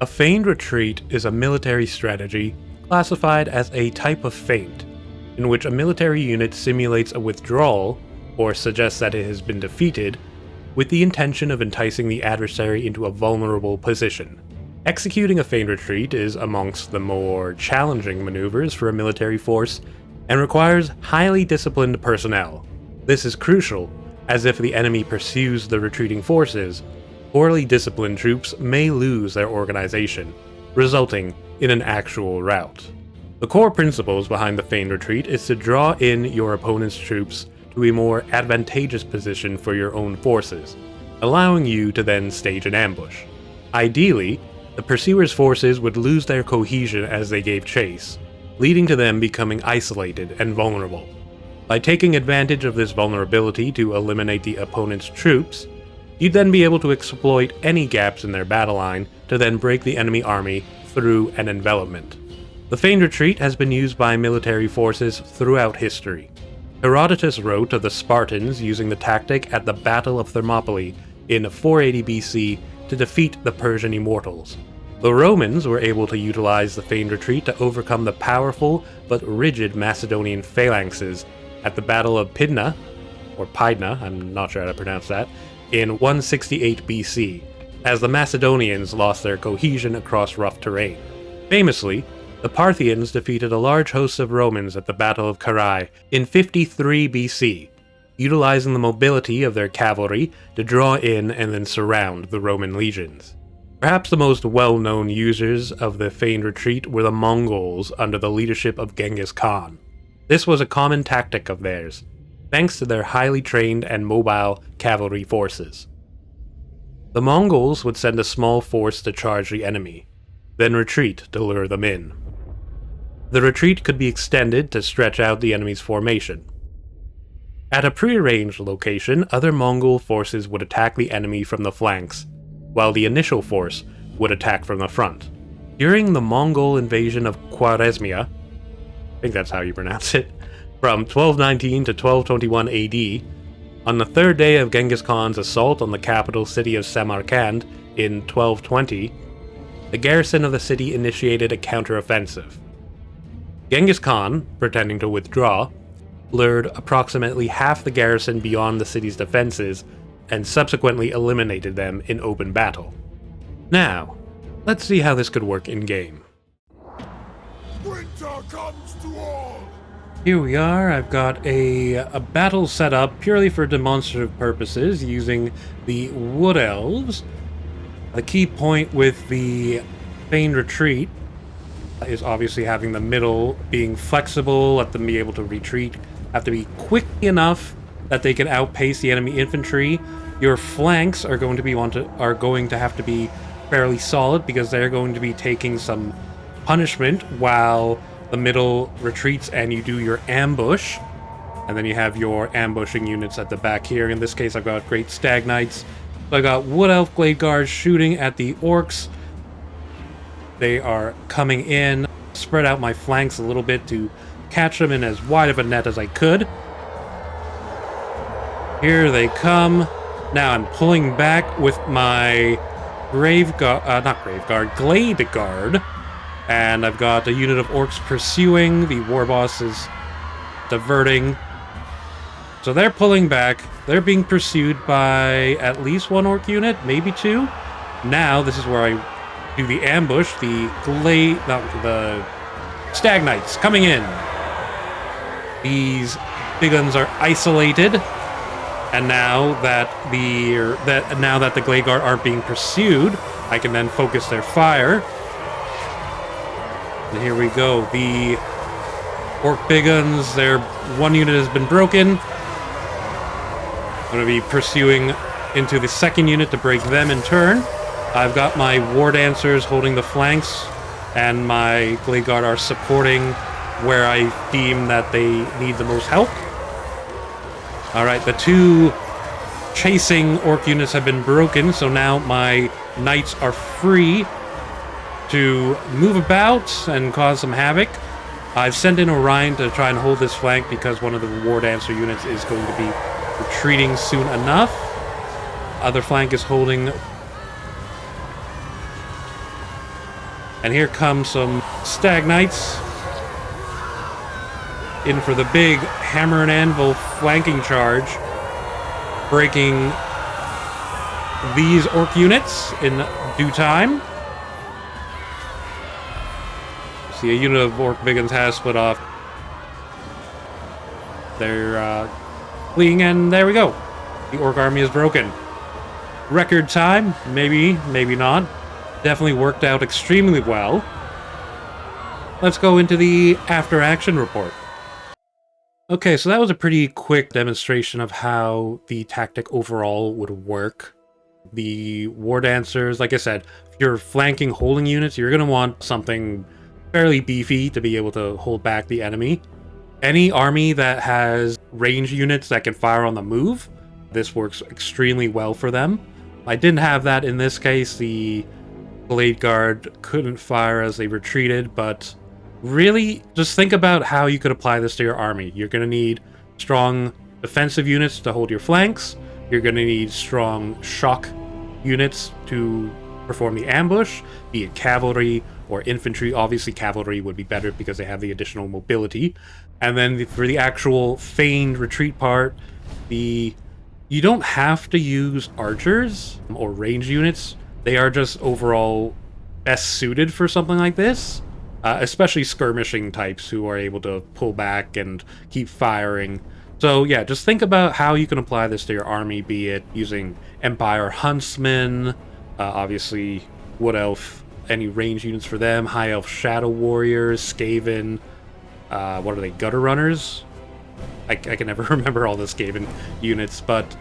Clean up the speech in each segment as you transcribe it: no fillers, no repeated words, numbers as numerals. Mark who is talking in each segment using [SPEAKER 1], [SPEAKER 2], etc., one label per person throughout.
[SPEAKER 1] A feigned retreat is a military strategy classified as a type of feint, in which a military unit simulates a withdrawal, or suggests that it has been defeated, with the intention of enticing the adversary into a vulnerable position. Executing a feigned retreat is amongst the more challenging maneuvers for a military force, and requires highly disciplined personnel. This is crucial, as if the enemy pursues the retreating forces, poorly disciplined troops may lose their organization, resulting in an actual rout. The core principles behind the feigned retreat is to draw in your opponent's troops to a more advantageous position for your own forces, allowing you to then stage an ambush. Ideally, the pursuer's forces would lose their cohesion as they gave chase, leading to them becoming isolated and vulnerable. By taking advantage of this vulnerability to eliminate the opponent's troops, you'd then be able to exploit any gaps in their battle line to then break the enemy army through an envelopment. The feigned retreat has been used by military forces throughout history. Herodotus wrote of the Spartans using the tactic at the Battle of Thermopylae in 480 BC to defeat the Persian immortals. The Romans were able to utilize the feigned retreat to overcome the powerful but rigid Macedonian phalanxes at the Battle of Pydna, or Pydna, I'm not sure how to pronounce that, in 168 BC, as the Macedonians lost their cohesion across rough terrain. Famously, the Parthians defeated a large host of Romans at the Battle of Carrhae in 53 BC, utilizing the mobility of their cavalry to draw in and then surround the Roman legions. Perhaps the most well-known users of the feigned retreat were the Mongols under the leadership of Genghis Khan. This was a common tactic of theirs, thanks to their highly trained and mobile cavalry forces. The Mongols would send a small force to charge the enemy, then retreat to lure them in. The retreat could be extended to stretch out the enemy's formation. At a prearranged location, other Mongol forces would attack the enemy from the flanks, while the initial force would attack from the front. During the Mongol invasion of Khwarezmia, I think that's how you pronounce it, from 1219 to 1221 AD, on the third day of Genghis Khan's assault on the capital city of Samarkand in 1220, the garrison of the city initiated a counteroffensive. Genghis Khan, pretending to withdraw, lured approximately half the garrison beyond the city's defenses and subsequently eliminated them in open battle. Now, let's see how this could work in-game.
[SPEAKER 2] Winter comes to all!
[SPEAKER 1] Here we are. I've got a battle set up purely for demonstrative purposes using the Wood Elves. The key point with the feigned retreat is obviously having the middle being flexible, let them be able to retreat, have to be quick enough that they can outpace the enemy infantry. Your flanks are going to have to be fairly solid because they're going to be taking some punishment while the middle retreats and you do your ambush. And then you have your ambushing units at the back here. In this case, I've got Great Stag Knights. So I got Wood Elf Blade Guards shooting at the Orcs. They are coming in. Spread out my flanks a little bit to catch them in as wide of a net as I could. Here they come. Now I'm pulling back with my Glade Guard. And I've got a unit of orcs pursuing. The war boss is diverting. So they're pulling back. They're being pursued by at least one orc unit, maybe two. Now this is where I do the ambush. The Stag Knights coming in. These big guns are isolated. And now that the Glade Guard aren't being pursued, I can then focus their fire. And here we go. The Orc big guns, their one unit has been broken. I'm going to be pursuing into the second unit to break them in turn. I've got my War Dancers holding the flanks, and my Glade Guard are supporting where I deem that they need the most help. Alright, the two chasing orc units have been broken, so now my knights are free to move about and cause some havoc. I've sent in Orion to try and hold this flank because one of the War Dancer units is going to be retreating soon enough. Other flank is holding And here come some Stag Knights in for the big hammer and anvil flanking charge, breaking these orc units in due time. See, a unit of orc biggins has split off. They're fleeing, and there we go. The orc army is broken. Record time? Maybe, maybe not. Definitely worked out extremely well. Let's go into the after-action report. Okay, so that was a pretty quick demonstration of how the tactic overall would work. The War Dancers, like I said, if you're flanking holding units, you're going to want something fairly beefy to be able to hold back the enemy. Any army that has range units that can fire on the move, this works extremely well for them. I didn't have that in this case. The Blade Guard couldn't fire as they retreated, but really, just think about how you could apply this to your army. You're going to need strong defensive units to hold your flanks. You're going to need strong shock units to perform the ambush, be it cavalry or infantry. Obviously, cavalry would be better because they have the additional mobility. And then for the actual feigned retreat part, you don't have to use archers or range units. They are just overall best suited for something like this. Especially skirmishing types who are able to pull back and keep firing. So yeah, just think about how you can apply this to your army, be it using Empire Huntsmen, obviously Wood Elf, any range units for them, High Elf Shadow Warriors, Skaven, what are they, Gutter Runners? I can never remember all the Skaven units, but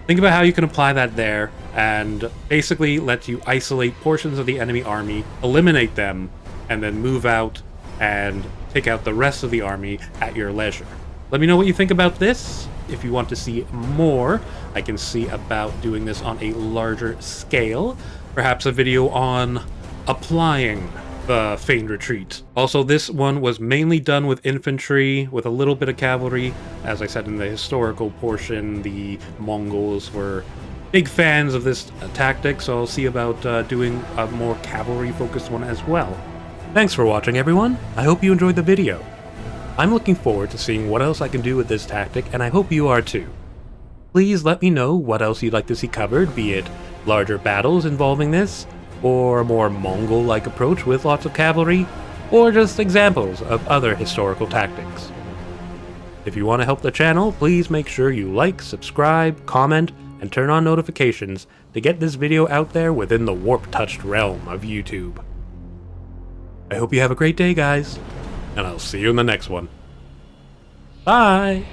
[SPEAKER 1] think about how you can apply that there, and basically let you isolate portions of the enemy army, eliminate them, and then move out and take out the rest of the army at your leisure. Let me know what you think about this. If you want to see more, I can see about doing this on a larger scale. Perhaps a video on applying the Feigned Retreat. Also, this one was mainly done with infantry, with a little bit of cavalry. As I said in the historical portion, the Mongols were big fans of this tactic, so I'll see about doing a more cavalry-focused one as well. Thanks for watching, everyone. I hope you enjoyed the video. I'm looking forward to seeing what else I can do with this tactic, and I hope you are too. Please let me know what else you'd like to see covered, be it larger battles involving this, or a more Mongol-like approach with lots of cavalry, or just examples of other historical tactics. If you want to help the channel, please make sure you like, subscribe, comment, and turn on notifications to get this video out there within the warp-touched realm of YouTube. I hope you have a great day, guys, and I'll see you in the next one. Bye!